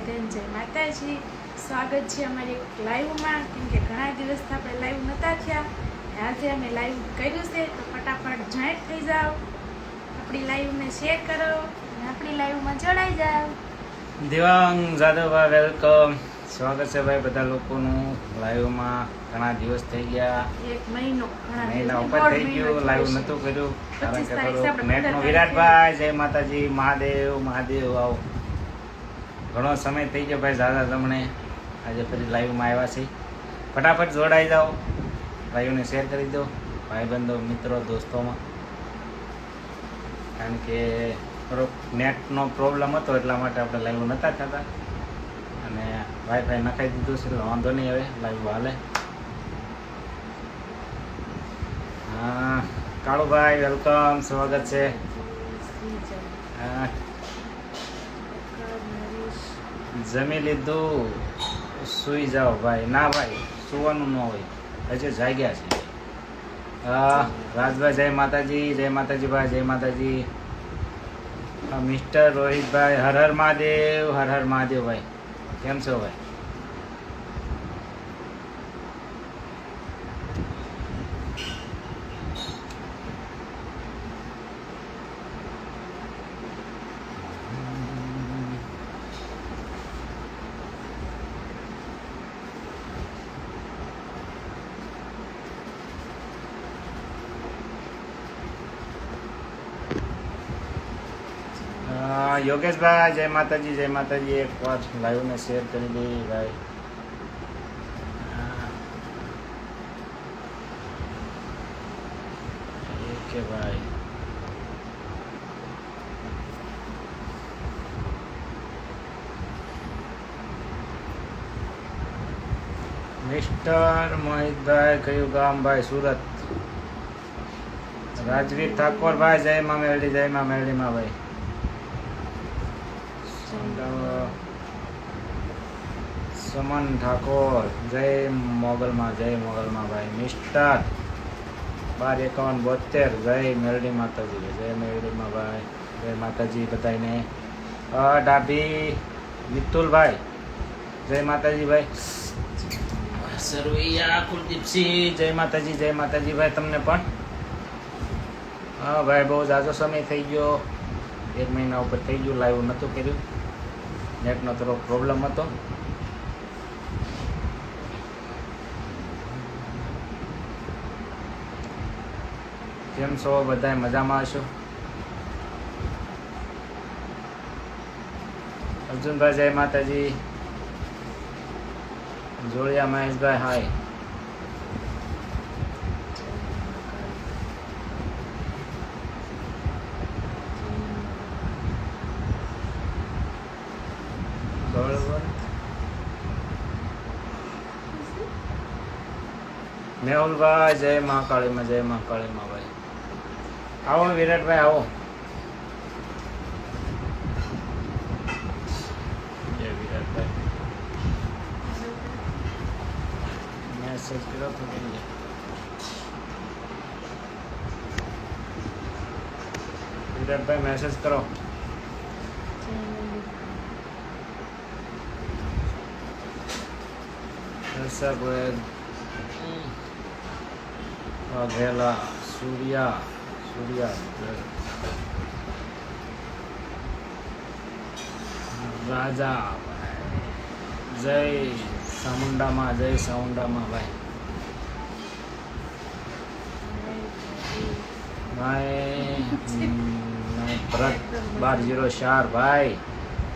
બધાને જય માતાજી. સ્વાગત છે અમારી એક લાઈવમાં. કેમ કે ઘણા દિવસથી આપણે લાઈવ નહોતા થયા. આજે અમે લાઈવ કર્યું છે, તો ફટાફટ જોઈન્ટ થઈ જાઓ, આપણી લાઈવને શેર કરો અને આપણી લાઈવમાં જોડાઈ જાઓ. દેવાંગ જાદવભાઈ વેલકમ. સ્વાગત છે ભાઈ બધા લોકોનું લાઈવમાં. ઘણા દિવસ થઈ ગયા, એક મહિનો મહિના ઉપર થઈ ગયું, લાઈવ નતું કર્યું કારણ કે થોડુંક નેટનો. વિરાટભાઈ જય માતાજી, મહાદેવ મહાદેવ આવો. ઘણો સમય થઈ ગયો ભાઈ દાદા તમને. આજે ફરી લાઈવમાં આવ્યા છે. ફટાફટ જોડાઈ જાઓ, લાઈવને શેર કરી દો ભાઈબંધો મિત્રો દોસ્તોમાં. કારણ કે થોડોક નેટનો પ્રોબ્લેમ હતો એટલા માટે આપણે લાઈવ નહોતા થતા, અને વાઈફાઈ નખાઈ દીધું છે એટલે વાંધો નહીં. હવે લાઈવ હાલે. હા કાળુભાઈ વેલકમ, સ્વાગત છે. જમી લીધું, સુઈ જાઓ ભાઈ. ના ભાઈ સુવાનું ન હોય, હજુ જાગ્યા છે. રાજભાઈ જય માતાજી, જય માતાજી ભાઈ, જય માતાજી. મિસ્ટર રોહિતભાઈ હર હર મહાદેવ, હર હર મહાદેવ ભાઈ. કેમ છો ભાઈ? યોગેશભાઈ જય માતાજી, જય માતાજી. એક વાર લાઈવને શેર કરી દઈએ ભાઈ. ઓકે ભાઈ. મિસ્ટર મોહિતભાઈ કયું ગામ ભાઈ? સુરત. રાજવીર ઠાકોર ભાઈ જય મા મેરડી, જય મા મેરડીમાં ભાઈ. સુમન ઠાકોર જય મોગલમાં, જય મોગલમાં ભાઈ. મિસ્ટર 125172 જય મેરડી માતાજી, જય મેરડીમાં ભાઈ. જય માતાજી બધાને. ડાભી વિતુલભાઈ જય માતાજી ભાઈ. સરવૈયા કુલદીપસિંહ જય માતાજી, જય માતાજી ભાઈ. તમને પણ હા ભાઈ, બહુ ઝાઝો સમય થઈ ગયો, 1 મહિના ઉપર થઈ ગયું, લાઈવ નહોતું કર્યું. નેટનો થોડો પ્રોબ્લેમ હતો. કેમ છો બધા? મજામાં હશો? અર્જુનભાઈ જય માતાજી. જોડિયા મહેશભાઈ હાય. મેહુલભાઈ જય મહાકાળીમાં, જય મહાકાળીમાં ભાઈ. આવો વિરાટભાઈ આવો. જય વિરાટભાઈ. મેસેજ કર્યો તો કે વિરાટભાઈ મેસેજ કરો. વાઘેલા સૂર્યા રાજા જય ચામુંડામાં, જય ચામુંડામાં ભાઈ. ભરત 1204 ભાઈ.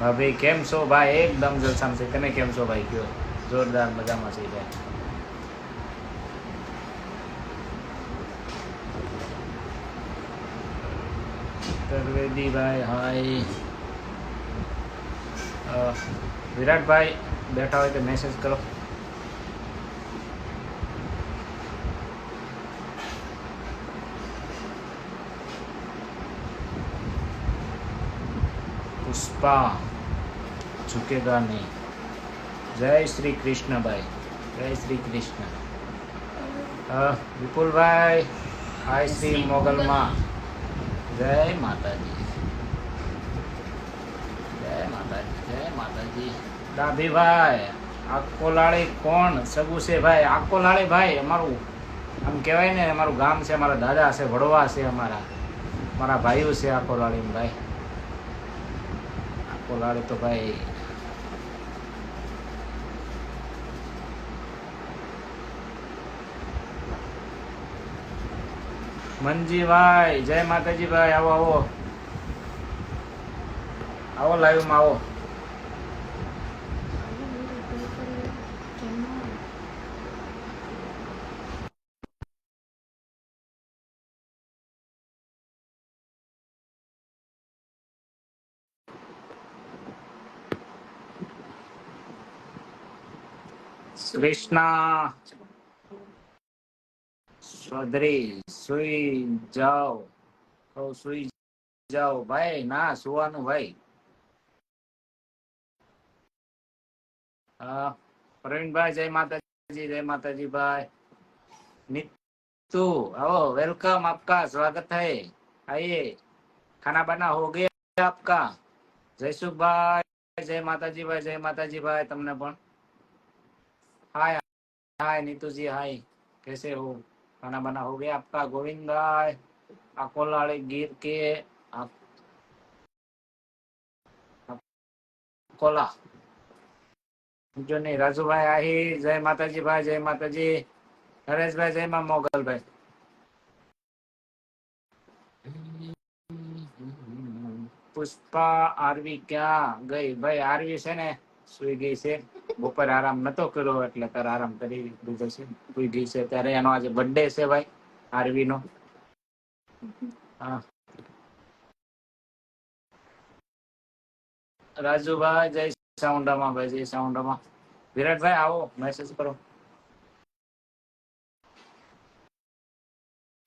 ભાભી કેમ છો ભાઈ? એકદમ જલસામ છે. તમે કેમ છો ભાઈ? કયો? જોરદાર મજામાં છે ભાઈ. તરવેદીભાઈ હાય. વિરાટભાઈ બેઠા હોય તો મેસેજ કરો. પુષ્પા ઝુકેગા નહીં. જય શ્રી કૃષ્ણ ભાઈ, જય શ્રી કૃષ્ણ. વિપુલભાઈ હાય શ્રી મોગલમાં. જય માતાજી, જય માતાજી, જય માતાજી. ડાભીભાઈ આકોલાળી કોણ સગું છે ભાઈ? આકોલાળી ભાઈ અમારું આમ કહેવાય ને, અમારું ગામ છે, અમારા દાદા છે, વડવા છે, મારા ભાઈઓ છે આકોલાળી ભાઈ. આકોલાળી તો ભાઈ મનજીભાઈ જય માતાજી ભાઈ, આવો આવો આવો, લાઈવમાં આવો. કૃષ્ણા ચૌધરી સુઈ જાઓ, સુઈ જાઓ ભાઈ. ના સુવાનું ભાઈ. હા પ્રવીણભાઈ જય માતાજી, જય માતાજી ભાઈ. नीतू आओ, वेलकम, आपका स्वागत है. आइए, खाना बना हो गया आपका? जयसुख भाई जय माताजी भाई, जय माताजी भाई. તમને પણ हाय हाय नीतू जी, हाय, कैसे हो? खाना बना हो गया आपका? गोविंद भाई अकोलाड़ी गिर के अकोला जो नहीं. राजू भाई आही, जय माताजी भाई, जय माताजी. नरेश भाई जय मां मोगल भाई. પુષ્પા આરવી ક્યાં ગઈ ભાઈ? આરવી છે ને સુઈ ગઈ છે, બપોર આરામ નતો કર્યો એટલે તાર આરામ કરી દીધો છે, સુઈ ગઈ છે. ત્યારે એનો આજે બર્થડે છે ભાઈ આરવી નો. હા રાજુભાઈ જય સાઉન્ડામાં ભાઈ, જય સાઉન્ડામાં. વિરાટભાઈ આવો, મેસેજ કરો.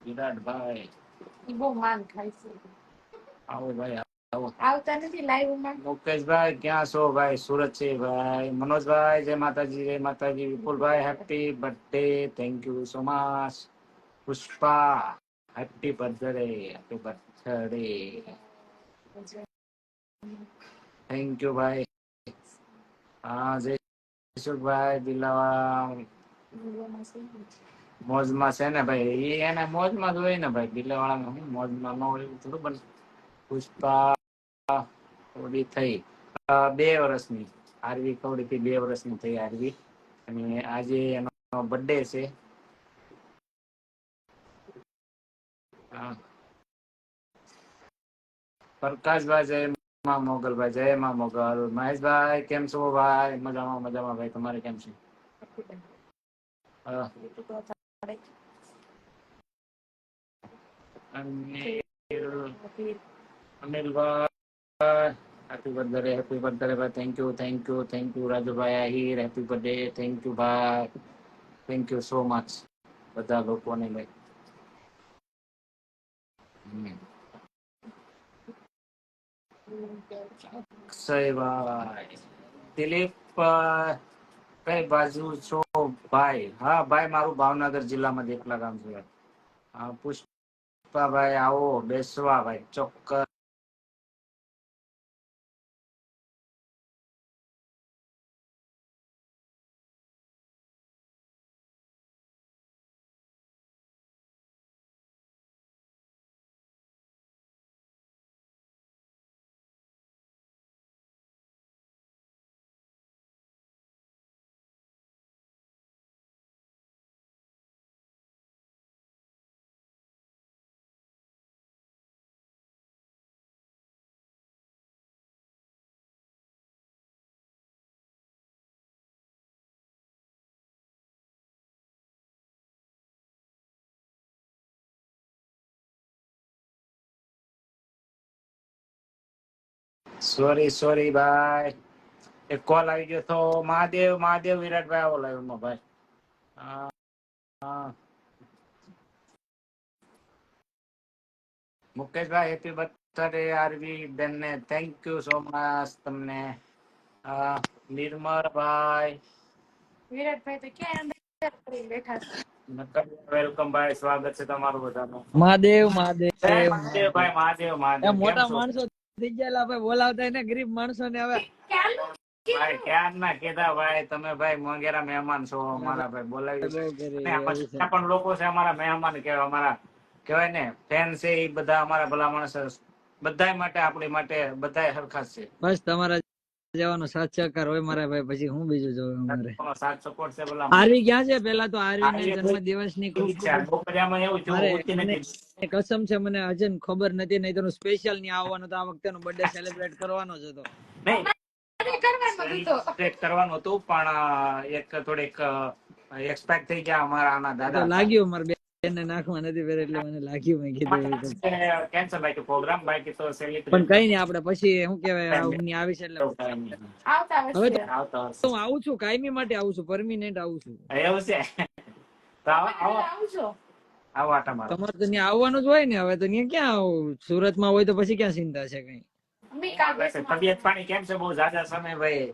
વિરાટભાઈ બહુ માન ખાય છે. આવો ભાઈ, આવો. આવતા નથી લાઈવ માં. મુકેશભાઈ ક્યાં છો ભાઈ? સુરત છે ભાઈ. મનોજભાઈ જય માતાજી, જય માતાજી. વિપુલભાઈ happy birthday, thank you so much. Pushpa happy birthday, happy birthday, thank you ભાઈ. હા જયસુખભાઈ દિલાવા મોજમાં છે ને ભાઈ. એ એને મોજમાં જ હોય ને ભાઈ, દિલાવાળા મોજમાં ન હોય એવું થોડું બને. પુષ્પા કવડી થઈ 2 વર્ષની. આરવી કવડી થી 2 વર્ષની થઈ આરવી, અને આજે એનો બર્થડે છે. પ્રકાશભાઈ જય માં મોગલભાઈ, જય માં મોગલ. મહેશભાઈ કેમ છો ભાઈ? મજામાં મજામાં ભાઈ, તમારે કેમ છે? અનિલભાઈ હેપી બર્થડે, હેપી બર્થડે ભાઈ. Thank you thank you thank you. Rajubhai Ahir happy birthday, thank you ભાઈ, થેન્ક યુ સો મચ બધા લોકોને ભાઈ. અક્ષયભાઈ દિલીપ કઈ બાજુ છો ભાઈ? હા ભાઈ મારું ભાવનગર જિલ્લામાં દેખલા ગામ છે. હા પુષ્પાભાઈ આવો બેસવા ભાઈ, ચોક્કસ. સોરી સોરી ભાઈ, એક કોલ આવી ગયો તો. મહાદેવ મહાદેવ વિરાટભાઈ આવો લાઈવમાં ભાઈ. હા મુકેશભાઈ હેપી બર્થડે આરવી બેન ને, થેન્ક યુ સો મચ તમને. નિર્મળભાઈ વિરાટભાઈ તો ક્યાં અંદર કરીને બેઠા છે. વેલકમ ભાઈ, સ્વાગત છે તમારું બધાનું. મહાદેવ મહાદેવ જય મહાદેવ ભાઈ, મહાદેવ મહાદેવ. મોટા માણસો થઈ ગયેલા ભાઈ, બોલાવતા ને ગરીબ માણસો ને હવે ભાઈ ક્યાં ના કીધા ભાઈ, તમે ભાઈ મોંઘેરા મહેમાન છો અમારા ભાઈ, બોલાવી બહુ કરી અને આમાં એવું છે. જેટલા પણ લોકો છે અમારા મહેમાન કહેવાય, અમારા કહેવાય ને ફેન છે, એ બધા અમારા ભલા માણસ બધાય માટે, આપણી માટે બધાય હરખા જ છે. બસ તમારા જવાનો સાથ સહકાર હોય મારા ભાઈ, પછી હું બીજું જોઉં અમારે. તમારો સાથ સપોર્ટ છે ભલા આરવી ક્યાં છે? પેલા તો આરવી ને માણસ. જન્મદિવસ ની ખૂબ છે આ બપોરિયામાં એવું થયું, મારે ઉઠી મને નથી. કસમ છે, મને હજુ ખબર નથી, નહીં તો સ્પેશિયલ ની આવવાનો તો આ વખતે નો બર્થડે સેલિબ્રેટ કરવાનો જ હતો. નહીં celebrate કરવાનું હતું, પણ એક થોડીક એક્સપાયર થઈ ગયા અમારા આના તો દાદા હતા. લાગ્યું મારા બેન ને નાખવા નથી પેરે, એટલે મને લાગ્યું, મેં કીધું એવું કંઈક. કેન્સલ બાકી પ્રોગ્રામ, બાકી તો celebrate પણ કઈ નહીં, આપણે પછી શું કહેવાય, ઊંઘની આવી છે એટલે આવતા હવે વર્ષે તો આવતા હું આવું છું, કાયમી માટે આવું છું, પરમિનેન્ટ આવું છું. એવું છે. તો આવો આવો આવજો. આવો આટા મારો. તમારે તો ત્યાં આવવાનું જ હોય ને, હવે તો ત્યાં ક્યાં આવું, સુરતમાં હોય તો પછી ક્યાં ચિંતા છે કઈ. અમે કાલ તબિયત પાણી કેમ છે? બહુ જાજા સમય ભાઈ,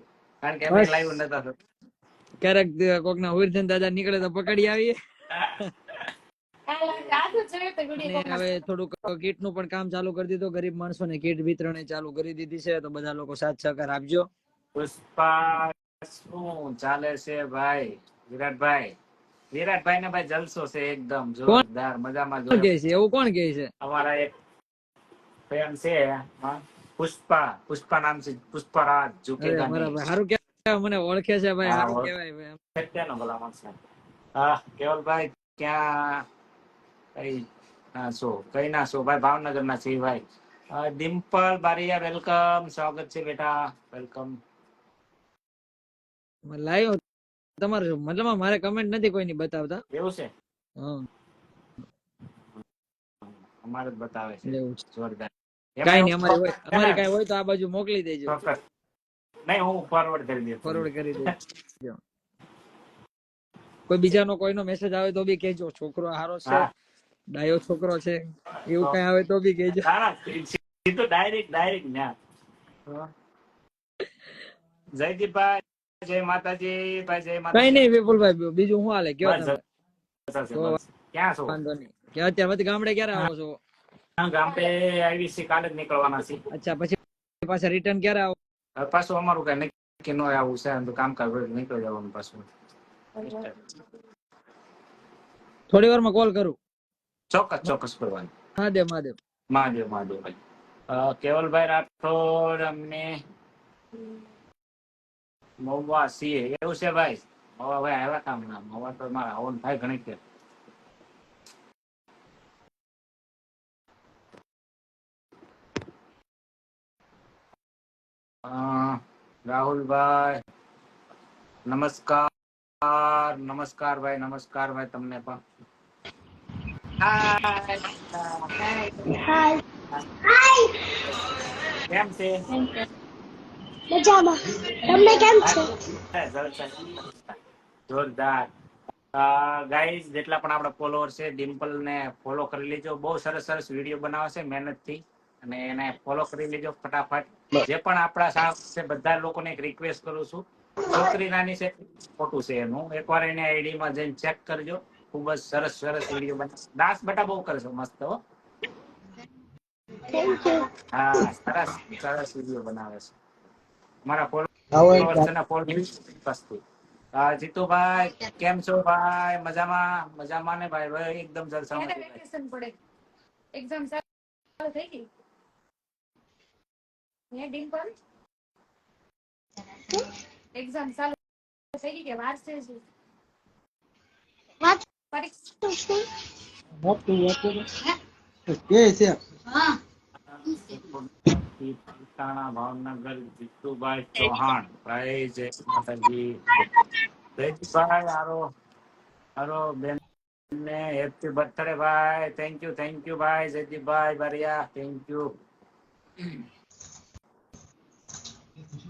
કારણ કે અમે બસ. લાઈવ નતા થતું. ક્યારેક કોક ના હુરધન દાદા નીકળે તો પકડી આવીએ. આજે જોયો તો અને વિડીયો કોલમાં. હવે થોડુંક કીટ નું પણ કામ ચાલુ કરી દીધું, ગરીબ માણસો ને કીટ વિતરણ ચાલુ કરી દીધી છે, તો બધા લોકો સાથ સહકાર આપજો. પુષ્પા શું ચાલે છે ભાઈ? વિરાટભાઈ, વિરાટભાઈ ને ભાઈ જલસો છે એકદમ જોરદાર, મજામાં કોણ જોયો. કહે છે એવું? કોણ કહે છે? અમારા એક ફેન છે, હા, પુષ્પા, પુષ્પા નામ છે, પુષ્પરાજ અરે ઝુકેગા મારા નહીં. ભાઈ સારું કહેવાય, મને ઓળખે છે ભાઈ, હા, સારું ઓળખે. કહેવાય ભાઈ. સત્યનો ભલા માણસ છે. હા, કેવલભાઈ ક્યાં કઈ ના છો? કઈ ના છો ભાઈ? ભાવનગર ના છીએ ભાઈ. ડિમ્પલ બારિયા, વેલકમ, સ્વાગત છે બેટા, વેલકમ. લાઈવ તમારે મતલબ મારે કમેન્ટ નથી કોઈની બતાવતા. એવું છે? હા અમારે જ બતાવે છે, એવું છે. જોરદાર. કઈ નહીં, અમારી કઈ હોય તો આ બાજુ મોકલી દેજો, ચોક્કસ. નહીં, હું ફોરવર્ડ કરી દઉં. ફોરવર્ડ કરી દેજો. કોઈ બીજાનો કોઈનો મેસેજ આવે તો બી કહેજો, છોકરો હારો છે, હા, ડાયો છોકરો છે, એવું કઈ આવે તો બી કહેજો. સીધું ડાયરેક્ટ ન્યા. જયદીપભાઈ, જય માતાજી ભાઈ, જય કઈ માતાજી. નહીં વિપુલભાઈ, બીજું શું હાલે કયો બસ, તમે? બસ, તો બસ. ક્યાં છો? વાંધો નહીં. કે અત્યારે વધી ગામડે ક્યારે આવો છો? ગામડે આવી છે, કાલે જ નીકળવાના છે. અચ્છા, પછી પાછા રિટર્ન ક્યારે આવો? હવે પાછું અમારું કઈ નક્કી ન આવું છે, આમ તો કામકાજ હોય તો નીકળી જવાનું પાછું. થોડી વારમાં કોલ કરું. ચોક્કસ કરવાનું. મહાદેવ મહાદેવ. મહાદેવ ભાઈ. કેવલભાઈ રાઠોડ, અમને મહુવા છીએ, એવું છે ભાઈ? મહુવા ભાઈ આવ્યા કામ ના, મહુવા તો મારા આવન થાય ઘણી કે. રાહુલભાઈ નમસ્કાર ભાઈ, નમસ્કાર ભાઈ તમને પણ. કેમ છે? મજામાં. તમને કેમ છે? જોરદાર. ગાઈઝ, જેટલા પણ આપણા ફોલોઅર છે, ડિમ્પલ ને ફોલો કરી લેજો. બહુ સરસ સરસ વિડીયો બનાવે છે મહેનતથી, અને એને ફોલો કરી લેજો ફટાફટ. જે પણ આપણા સાહેબ છે બધા લોકોને એક રિક્વેસ્ટ કરું છું, છોકરી નાની છે, ખોટું છે એનું, એકવાર એને આઈડી માં જઈને ચેક કરજો. ખૂબ જ સરસ સરસ વિડીયો બનાવે, ડાન્સ બટા બહુ કરે છે, મસ્ત હો. Thank you. હા, સરસ સરસ વિડીયો બનાવે છે. મારા ફોલોઅર્સ જીતુભાઈ કેમ છો ભાઈ? મજામાં ને ભાઈ? ભાઈ એકદમ જલસામાં છે ભાઈ. વેકેશન પડે, એક્ઝામ ચાલુ થઈ ગઈ. હે ડિમ્પલ, એક્ઝામ ચાલુ થઈ ગઈ કે વાર છે હજી? વાત પરીક્ષા શું? ભાવનગર જીતુભાઈ ચૌહાણ, ભાઈ જય માતાજી. જયજીભાઈ હારો બેન ને હેપી બર્થડે ભાઈ. થેન્ક યુ ભાઈ જયદીપભાઈ બારિયા, થેન્ક યુ.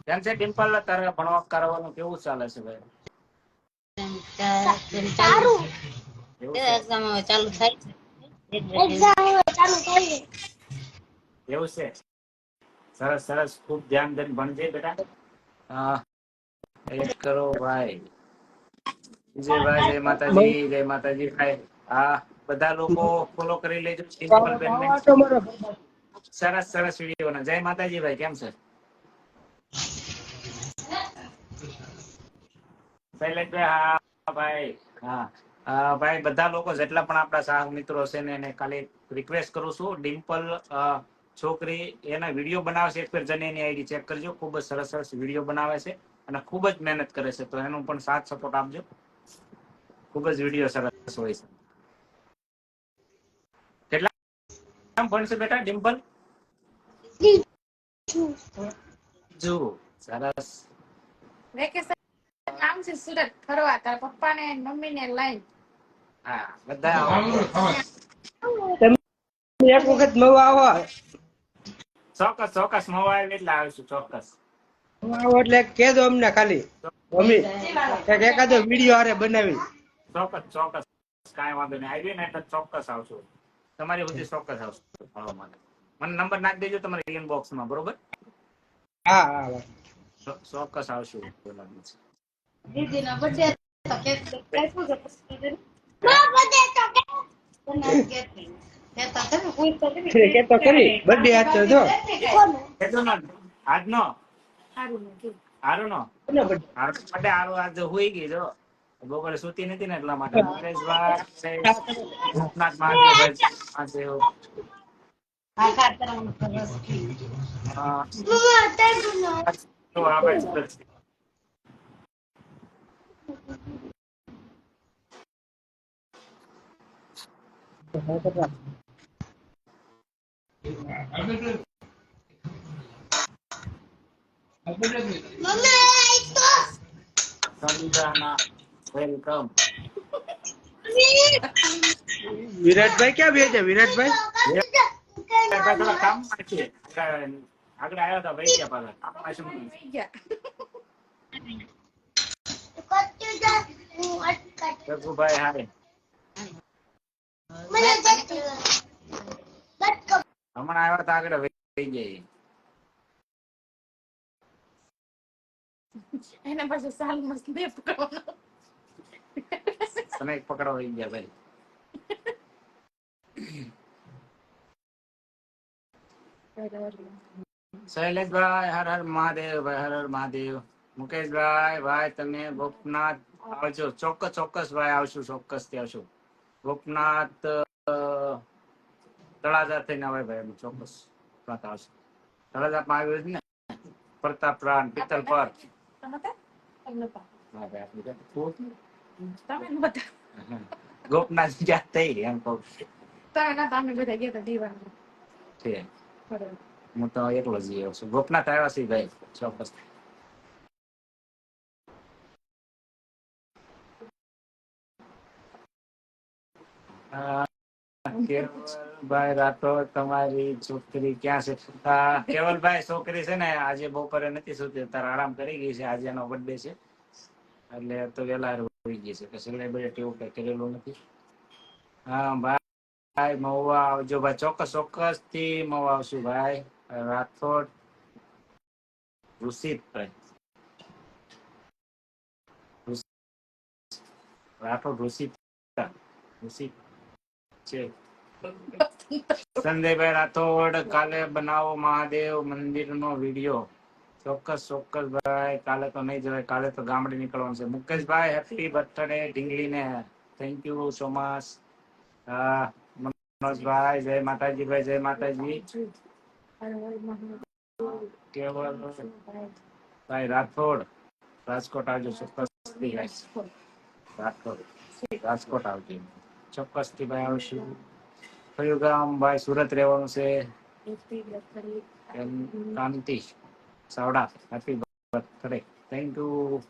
કેમ છે ડિમ્પલ, તારે ભણવા કરવાનું કેવું ચાલે છે ભાઈ? સારું. એવું છે? એક્ઝામ હવે ચાલુ થઈ ગઈ. એવું છે? સરસ સરસ, ખૂબ ધ્યાન દઈને ભણજે બેટા. હા, એક કરો ભાઈ. વિજયભાઈ જય માતાજી ભાઈ. હા, બધા લોકો ફોલો કરી લેજો ડિમ્પલ બેન ને. સરસ સરસ વિડીયો. જય માતાજી ભાઈ, કેમ છે? શૈલેષભાઈ હા ભાઈ હા ભાઈ બધા લોકો જેટલા પણ આપણા સાહ મિત્રો છે ને એને ખાલી રિક્વેસ્ટ કરું છું ડિમ્પલ છોકરી એના વિડીયો બનાવે છે એક વાર જઈને એની આઈડી ચેક કરજો ખૂબ જ સરસ સરસ વિડીયો બનાવે છે અને ખૂબ જ મહેનત કરે છે તો એનું પણ સાથ સપોર્ટ આપજો ખૂબ જ વિડીયો સરસ હોય છે કેટલા ભણશે બેટા ડિમ્પલ જો સરસ વેકેશન કામ છે સુરત ફરવા તારા પપ્પા ને મમ્મી ને લઈને હા બધા તમે એક વખત નવા આવો ચોક્કસ ચોક્કસ મોબાઈલ એટલે આવીશું ચોક્કસ આવો એટલે કહેજો અમને ખાલી મમ્મી એક એકાદો વિડીયો હારે બનાવી ચોક્કસ ચોક્કસ કાંઈ વાંધો નહીં આવી ને એટલે ચોક્કસ આવશું તમારી સુધી ચોક્કસ આવશું મળવા માટે મને નંબર નાખી દેજો તમારી ઇનબોક્સમાં બરોબર હા હા ચોક્કસ આવશું દીદીનો બર્થડે તો કેક કાપ્યું કે પછી બર્થડે તો કેક કેતા તમે કોઈ તો કે તો કરી બર્થડે હતો જો આજનો સારું નથી હારું નો કોનો birthday? હારું માટે હારું આજ હોઈ ગઈ જો બપોરે સુતી નથી ને એટલા માટે મુકેશભાઈ ભૂપનાથ મહાદેવ આકાર કરવાનો રસ હા મમ્મા અત્યારે બનાવ તો આવે છે મમ્મી આઈ તો સંજાના વેલકમ વિરાટભાઈ ક્યાં બે છે વિરાટભાઈ થોડા કામમાં છે આગળ આવ્યા હતા ભાઈ ગયા પાછા કામમાં શું થઈ ગયા કચ્ચું જા હું અટકટ રઘુભાઈ હારે મને જતી બટકો હમણાં આવ્યા હતા આગળ વહી ગયા એના પાસે સાલ મસ્ત બે પકડવાનો તમે પકડવા વહી ગયા ભાઈ શૈલેષભાઈ હર હર મહાદેવ ભાઈ હર હર મહાદેવ મુકેશભાઈ ભાઈ તમે ગોપનાથ આવજો ચોક્કસ ચોક્કસ ભાઈ આવશું ચોક્કસ થી આવશું ગોપનાથ તળાજા થઈને આવે ભાઈ અમે ચોક્કસ વાત આવશે તળાજામાં આવ્યું છે ને પ્રતાપ પ્રાણ પિત્તલ પર તમે નતા હા ભાઈ આપણી વાત પૂર. તમે નતા ગોપનાથ જ્યાં થઈ એમ કહું તમે નતા અમે બધા ગયા હતા દીવામાં છે બરાબર હું તો એકલો જ ગયો છું ગોપનાથ આવ્યા છે ભાઈ ચોક્કસ કેવલભાઈ રાઠોડ તમારી છોકરી ક્યાં છે કેવલભાઈ છોકરી છે ને આજે બપોરે નથી સુતી તાર આરામ કરી ગઈ છે આજે એનો બર્થડે છે એટલે તો વેલા હોઈ ગઈ છે કે સેલિબ્રેટ એવું કઈ કરેલું નથી હા ભાઈ મહુવા આવજો ભાઈ ચોક્કસ ચોક્કસ થી મહુવા આવશું ભાઈ રાઠોડ ઋષિતભાઈ રાઠોડ ઋષિત છે સંજયભાઈ રાઠોડ કાલે બનાવો મહાદેવ મંદિરનો વિડીયો ચોક્કસ ચોક્કસ ભાઈ કાલે તો નહીં જવાય કાલે તો ગામડે નીકળવાનું છે મુકેશભાઈ હેપી બર્થડે ઢીંગલીને થેન્ક યુ સો મચ મનોજભાઈ જય માતાજી ભાઈ જય માતાજી કેવલ ભાઈ રાઠોડ રાજકોટ આવજો ચોક્કસ રાજકોટ આવજો ચોક્કસ થી ભાઈ આવશું કયું ગામ ભાઈ સુરત રહેવાનું છે Kanti Savada happy birthday thank you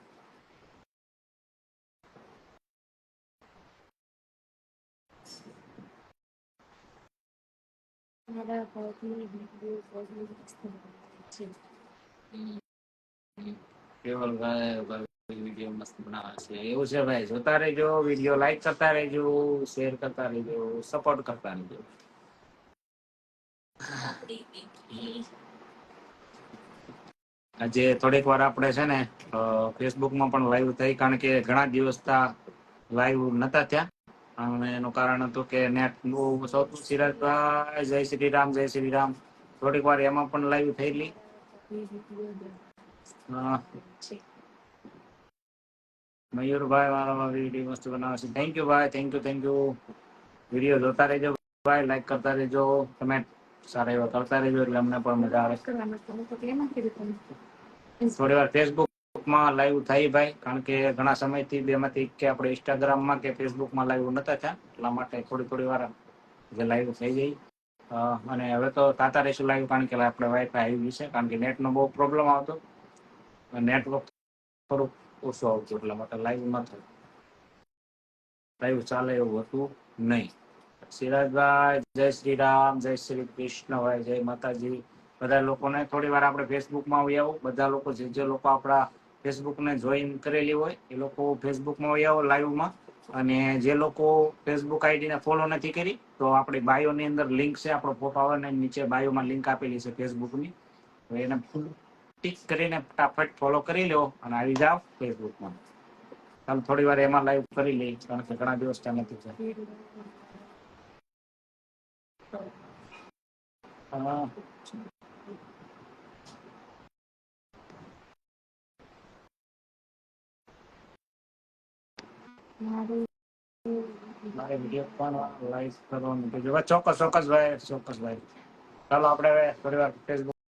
કેવલભાઈ વિડીયો મસ્ત બનાવે છે એવું છે ભાઈ જોતા રહેજો વિડીયો લાઈક કરતા રહેજો શેર કરતા રહેજો સપોર્ટ કરતા રહેજો આજે થોડીક વાર આપણે છે ને ફેસબુકમાં પણ લાઈવ થઈ કારણ કે ઘણા દિવસ લાઈવ નતા થયા અને એનું કારણ હતું કે નેટ સિરાજભાઈ જય શ્રી રામ જય શ્રી રામ થોડીક વાર એમાં પણ લાઈવ થયેલી મયુરભાઈ મારા વિડીયો મસ્ત બનાવે છે. થેન્ક યુ ભાઈ, થેન્ક યુ. વિડીયો જોતા રહેજો ભાઈ, લાઈક કરતા રહેજો, કમેન્ટ સારા એવા કરતા રહેજો એટલે અમને પણ મજા આવે. થોડી વાર ફેસબુકમાં લાઈવ થઈ ભાઈ, કારણ કે ઘણા સમયથી બેમાંથી કે આપણે ઇન્સ્ટાગ્રામમાં કે ફેસબુકમાં લાઈવ નતા થયા, એટલા માટે થોડી વાર જે લાઈવ થઈ ગઈ. અને હવે તો તાતા રહીશું લાઈવ, કારણ કે આપણે વાઈફાઈ આવી ગયું છે, કારણ કે નેટનો બહુ પ્રોબ્લેમ આવતો, નેટવર્ક થોડુંક ઓછું આવતું, એટલા માટે લાઈવ ન થયું. લાઈવ ચાલે એવું હતું નહીં. સિરાજભાઈ જય શ્રી રામ, જય શ્રી કૃષ્ણ ભાઈ, જય માતાજી. બધા લોકોને થોડી વાર આપણે ફેસબુકમાં આવી આવો, બધા લોકો જે લોકો આપણા ફેસબુકને જોઈન કરેલી હોય એ લોકો ફેસબુકમાં આવી આવો લાઈવમાં. અને જે લોકો ફેસબુક આઈડીને ફોલો નથી કરી તો આપણી બાયોની અંદર લિંક છે, આપણો ફોટો આવે ને નીચે બાયોમાં લિંક આપેલી છે ફેસબુકની, તો એને ટિક કરીને ફટાફટ ફોલો કરી લો અને આવી જાઓ ફેસબુકમાં. ચાલો થોડી વાર એમાં લાઈવ કરી લઈ, કારણ કે ઘણા દિવસ ત્યાં નથી થયા. હા. મારે વિડીયો પણ લાઈવ કરવાનું કીધું. ચોક્કસ ભાઈ, ચોક્કસ ભાઈ. ચાલો આપણે થોડી વાર ફેસબુક